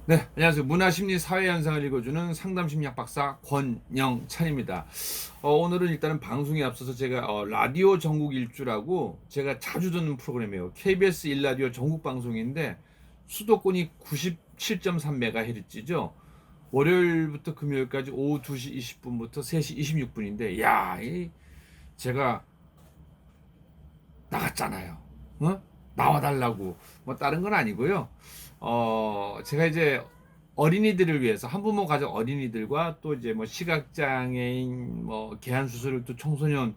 네, 안녕하세요. 문화심리 사회현상을 읽어주는 상담심리학 박사 권영찬입니다. 오늘은 일단은 방송에 앞서서 제가 라디오 전국 일주라고 제가 자주 듣는 프로그램이에요. KBS 1라디오 전국 방송인데 수도권이 97.3MHz죠. 월요일부터 금요일까지 오후 2시 20분부터 3시 26분인데, 제가 나갔잖아요. 어? 나와달라고. 뭐 다른 건 아니고요. 제가 이제 어린이들을 위해서 한부모 가족 어린이들과 또 이제 뭐 시각장애인 뭐 개한 수술을 또 청소년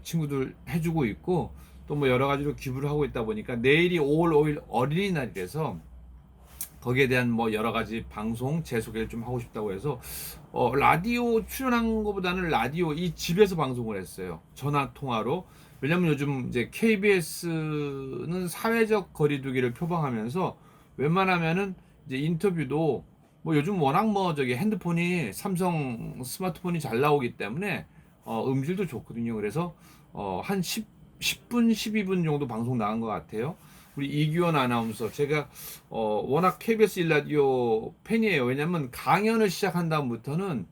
친구들 해주고 있고 또 뭐 여러 가지로 기부를 하고 있다 보니까 내일이 5월 5일 어린이날이라서 거기에 대한 뭐 여러 가지 방송 제 소개를 좀 하고 싶다고 해서 라디오 출연한 것보다는 라디오 이 집에서 방송을 했어요. 전화 통화로. 왜냐면 요즘 이제 KBS는 사회적 거리두기를 표방하면서 웬만하면은 이제 인터뷰도 뭐 요즘 워낙 뭐 저기 핸드폰이 삼성 스마트폰이 잘 나오기 때문에 음질도 좋거든요. 그래서 한 10분 12분 정도 방송 나간 것 같아요. 우리 이규원 아나운서 제가 워낙 KBS 일라디오 팬이에요. 왜냐면 강연을 시작한 다음부터는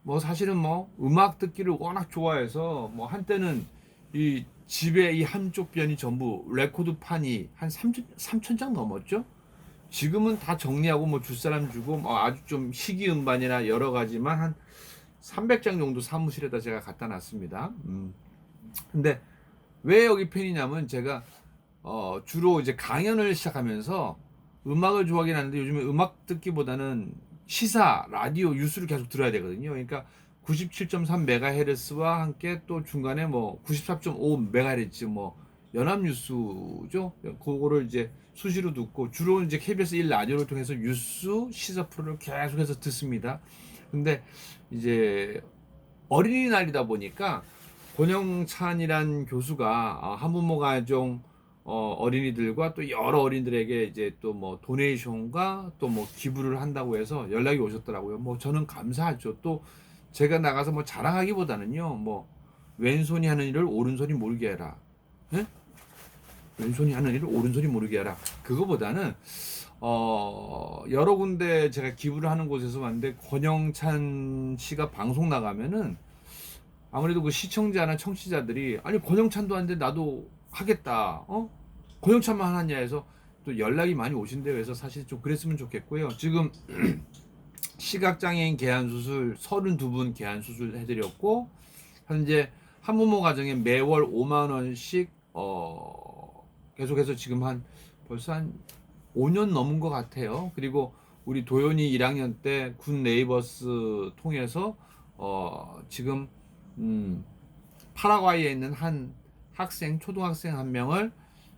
뭐 사실은 뭐 음악 듣기를 워낙 좋아해서 뭐 한때는 이 집에 이 한쪽 변이 전부 레코드판이 한 3천 장 넘었죠. 지금은 다 정리하고 뭐 줄 사람 주고 뭐 아주 좀 희귀 음반이나 여러 가지만 한 300장 정도 사무실에다 제가 갖다 놨습니다. 근데 왜 여기 팬이냐면 제가 주로 이제 강연을 시작하면서 음악을 좋아하긴 하는데 요즘에 음악 듣기보다는 시사, 라디오, 뉴스를 계속 들어야 되거든요. 그러니까 97.3MHz와 함께 또 중간에 뭐 94.5MHz 뭐 연합뉴스죠. 그거를 이제 수시로 듣고 주로 이제 KBS 1 라디오를 통해서 뉴스 시사 프로를 계속해서 듣습니다. 근데 이제 어린이날이다 보니까 권영찬이란 교수가 한부모 가정 어린이들과 또 여러 어린이들에게 이제 또 뭐 도네이션과 또 뭐 기부를 한다고 해서 연락이 오셨더라고요. 뭐 저는 감사하죠. 또 제가 나가서 뭐 자랑하기보다는요. 뭐 왼손이 하는 일을 오른손이 모르게 해라. 예? 왼손이 하는 일을 오른손이 모르게 해라. 그거보다는 여러 군데 제가 기부를 하는 곳에서 봤는데 권영찬 씨가 방송 나가면은 아무래도 그 시청자나 청취자들이 아니 권영찬도 하는데 나도 하겠다. 권영찬만 하냐 해서 또 연락이 많이 오신대요. 그래서 사실 좀 그랬으면 좋겠고요. 지금 시각장애인 개한 수술 32분 개한 수술 해드렸고 현재 한부모 가정에 매월 5만 원씩 계속해서 지금 한 벌써 한 5년 넘은 것 같아요. 그리고 우리 도연이 1학년 때 군 네이버스 통해서 지금 파라과이에 있는 한 학생, 초등학생 한 명을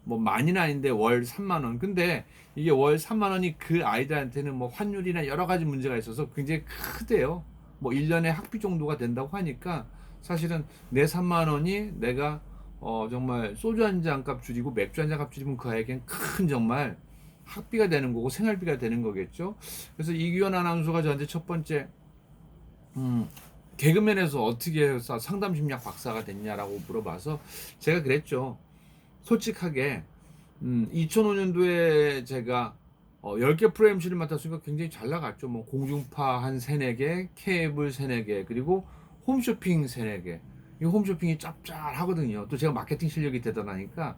뭐 많이는 아닌데 월 3만 원. 근데 이게 월 3만 원이 그 아이들한테는 뭐 환율이나 여러 가지 문제가 있어서 굉장히 크대요. 뭐 1년에 학비 정도가 된다고 하니까 사실은 내 3만 원이 내가 정말 소주 한 잔 값 줄이고 맥주 한 잔 값 줄이면 그 아이에겐 큰 정말 학비가 되는 거고 생활비가 되는 거겠죠. 그래서 이규현 아나운서가 저한테 첫 번째 음, 개그맨에서 어떻게 해서 상담심리학 박사가 됐냐라고 물어봐서 제가 그랬죠. 솔직하게 2005년도에 제가 10개 프로 MC를 맡았으니까 굉장히 잘 나갔죠. 뭐 공중파 한 3, 4개, 케이블 3, 4개, 그리고 홈쇼핑 3, 4개. 이 홈쇼핑이 짭짤하거든요. 또 제가 마케팅 실력이 대단하니까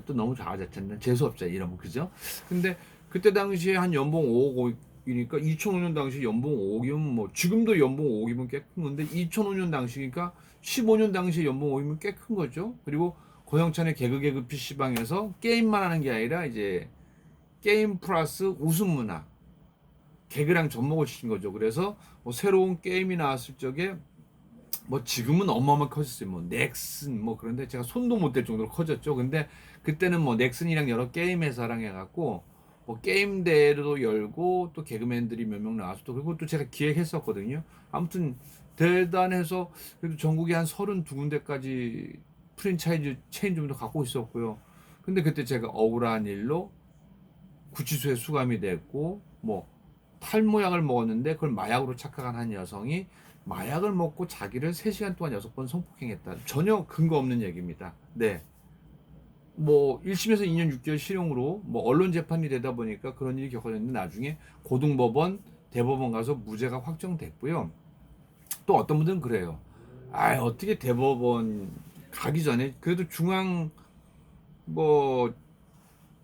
또 너무 잘하셨잖아요. 재수없자 이러면 그죠? 근데 그때 당시에 한 연봉 5억 이니까 2005년 당시 연봉 5억이면 뭐 지금도 연봉 5억이면 꽤 큰 건데 2005년 당시니까 15년 당시에 연봉 5억이면 꽤 큰 거죠. 그리고 고영찬의 개그 PC방에서 게임만 하는 게 아니라 이제 게임 플러스 웃음 문화 개그랑 접목을 시킨 거죠. 그래서 뭐 새로운 게임이 나왔을 적에 뭐 지금은 어마어마하게 커졌어요. 뭐 넥슨 뭐 그런데 제가 손도 못 댈 정도로 커졌죠. 근데 그때는 뭐 넥슨이랑 여러 게임 회사랑 해갖고 뭐 게임 대회도 열고 또 개그맨들이 몇 명 나와서 또 그리고 또 제가 기획했었거든요. 아무튼 대단해서 그래도 전국에 한 32군데까지 프랜차이즈 체인점도 갖고 있었고요. 근데 그때 제가 억울한 일로 구치소에 수감이 됐고 뭐 탈모약을 먹었는데 그걸 마약으로 착각한 한 여성이 마약을 먹고 자기를 3시간 동안 6번 성폭행했다. 전혀 근거 없는 얘기입니다. 네. 뭐 1심에서 2년 6개월 실형으로 뭐 언론 재판이 되다 보니까 그런 일이 겪어졌는데 나중에 고등법원, 대법원 가서 무죄가 확정됐고요. 또 어떤 분들은 그래요. 아, 어떻게 대법원 가기 전에 그래도 중앙 뭐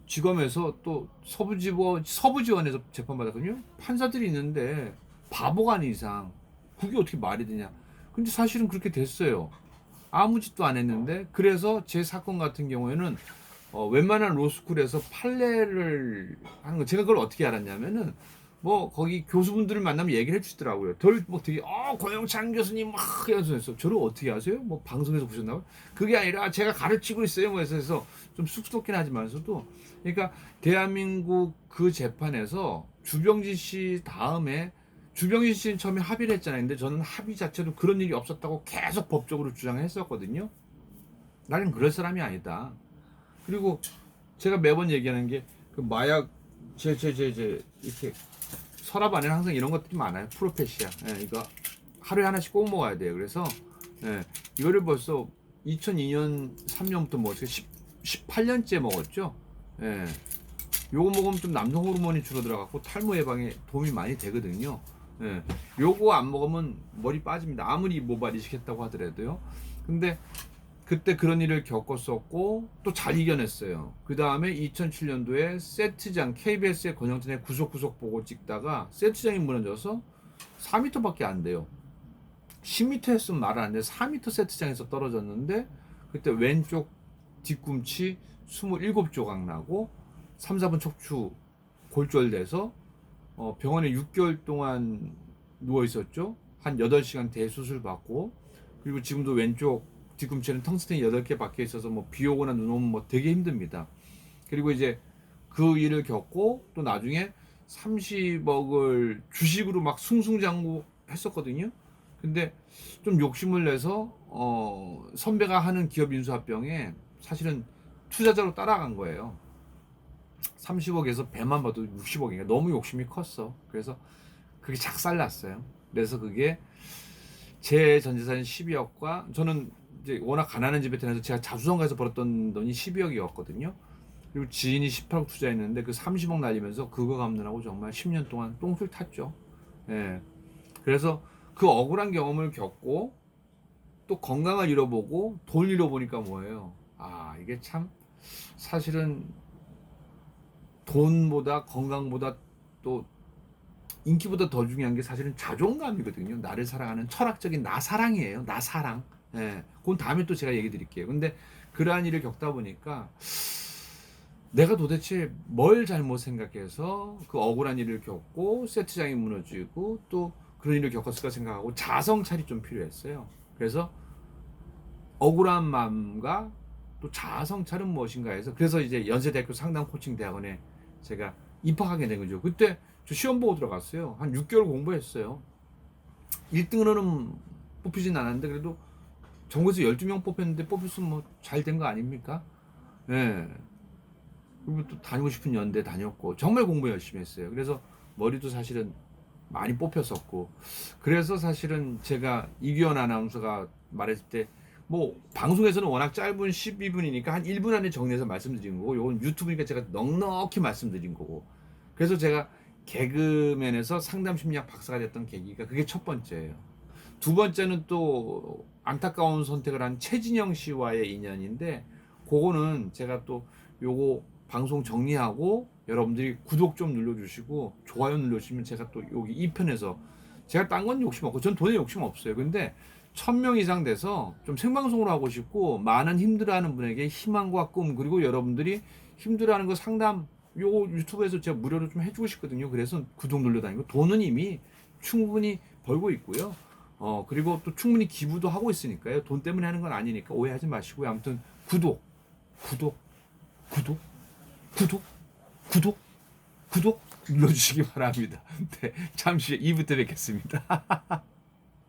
지검에서 또 서부지원에서 재판받았거든요. 판사들이 있는데 바보가 아닌 이상 그게 어떻게 말이 되냐. 근데 사실은 그렇게 됐어요. 아무 짓도 안 했는데. 그래서 제 사건 같은 경우에는 웬만한 로스쿨에서 판례를 하는 거, 제가 그걸 어떻게 알았냐면은 뭐 거기 교수분들을 만나면 얘기를 해주시더라고요. 뭐 되게 고영창 교수님 막 해서 저를 어떻게 아세요? 뭐 방송에서 보셨나요? 그게 아니라 제가 가르치고 있어요. 뭐 해서 좀 쑥스럽긴 하지만서도, 그러니까 대한민국 그 재판에서 주병진 씨 다음에, 주병진 씨는 처음에 합의를 했잖아요. 근데 저는 합의 자체도 그런 일이 없었다고 계속 법적으로 주장했었거든요. 나는 그럴 사람이 아니다. 그리고 제가 매번 얘기하는 게 그 마약 이렇게 서랍 안에는 항상 이런 것들이 많아요. 프로페시아. 예, 이거 하루에 하나씩 꼭 먹어야 돼요. 그래서 이거를 벌써 2002년 3년부터 먹었어요. 18년째 먹었죠. 예. 요거 먹으면 좀 남성 호르몬이 줄어들어갖고 탈모 예방에 도움이 많이 되거든요. 예. 요거 안 먹으면 머리 빠집니다. 아무리 모발 이식했다고 하더라도요. 근데 그때 그런 일을 겪었었고 또 잘 이겨냈어요. 그 다음에 2007년도에 세트장, KBS의 권영진의 구속구속 보고 찍다가 세트장이 무너져서 4m밖에 안 돼요. 10m 했으면 말 안 돼. 4m 세트장에서 떨어졌는데 그때 왼쪽 뒤꿈치 27조각 나고 3, 4분 척추 골절돼서 병원에 6개월 동안 누워 있었죠. 한 8시간 대수술 받고, 그리고 지금도 왼쪽 뒤꿈치에는 텅스텐이 8개 박혀 있어서 뭐 비 오거나 눈 오면 뭐 되게 힘듭니다. 그리고 이제 그 일을 겪고 또 나중에 30억을 주식으로 막 숭숭장구 했었거든요. 근데 좀 욕심을 내서 선배가 하는 기업 인수합병에 사실은 투자자로 따라간 거예요. 30억에서 배만 봐도 60억이니까 너무 욕심이 컸어. 그래서 그게 작살났어요. 그래서 그게 제 전 재산이 12억과, 저는 이제 워낙 가난한 집에 태어나서 제가 자수성가에서 벌었던 돈이 12억이었거든요. 그리고 지인이 18억 투자했는데 그 30억 날리면서 그거 갚느라고 정말 10년 동안 똥줄 탔죠. 예. 그래서 그 억울한 경험을 겪고 또 건강을 잃어보고 돈 잃어보니까 뭐예요? 아, 이게 참 사실은 돈보다 건강보다 또 인기보다 더 중요한 게 사실은 자존감이거든요. 나를 사랑하는 철학적인 나 사랑이에요. 나 사랑. 예. 그건 다음에 또 제가 얘기 드릴게요. 근데 그러한 일을 겪다 보니까 내가 도대체 뭘 잘못 생각해서 그 억울한 일을 겪고 세트장이 무너지고 또 그런 일을 겪었을까 생각하고 자성찰이 좀 필요했어요. 그래서 억울한 마음과 또 자성찰은 무엇인가 해서, 그래서 이제 연세대학교 상담 코칭 대학원에 제가 입학하게 된 거죠. 그때 저 시험 보고 들어갔어요. 한 6개월 공부했어요. 1등으로는 뽑히진 않았는데 그래도 전국에서 12명 뽑혔는데 뽑혔으면 뭐 잘 된 거 아닙니까? 예. 그리고 또 다니고 싶은 연대 다녔고 정말 공부 열심히 했어요. 그래서 머리도 사실은 많이 뽑혔었고, 그래서 사실은 제가 이규현 아나운서가 말했을 때 뭐 방송에서는 워낙 짧은 12분이니까 한 1분 안에 정리해서 말씀드린 거고, 요건 유튜브니까 제가 넉넉히 말씀드린 거고, 그래서 제가 개그맨에서 상담 심리학 박사가 됐던 계기가 그게 첫 번째예요. 두 번째는 또 안타까운 선택을 한 최진영 씨와의 인연인데, 그거는 제가 또 요거 방송 정리하고 여러분들이 구독 좀 눌러주시고 좋아요 눌러주시면 제가 또 여기 2편에서, 제가 딴 건 욕심 없고 전 돈에 욕심 없어요. 근데 1000명 이상 돼서 좀 생방송으로 하고 싶고 많은 힘들어하는 분에게 희망과 꿈, 그리고 여러분들이 힘들어하는 거 상담 요거 유튜브에서 제가 무료로 좀 해주고 싶거든요. 그래서 구독 눌러다니고, 돈은 이미 충분히 벌고 있고요. 그리고 또 충분히 기부도 하고 있으니까요. 돈 때문에 하는 건 아니니까 오해하지 마시고요. 아무튼 구독, 구독, 구독, 구독, 구독, 구독 눌러주시기 바랍니다. 네, 잠시 후에 2부 때 뵙겠습니다.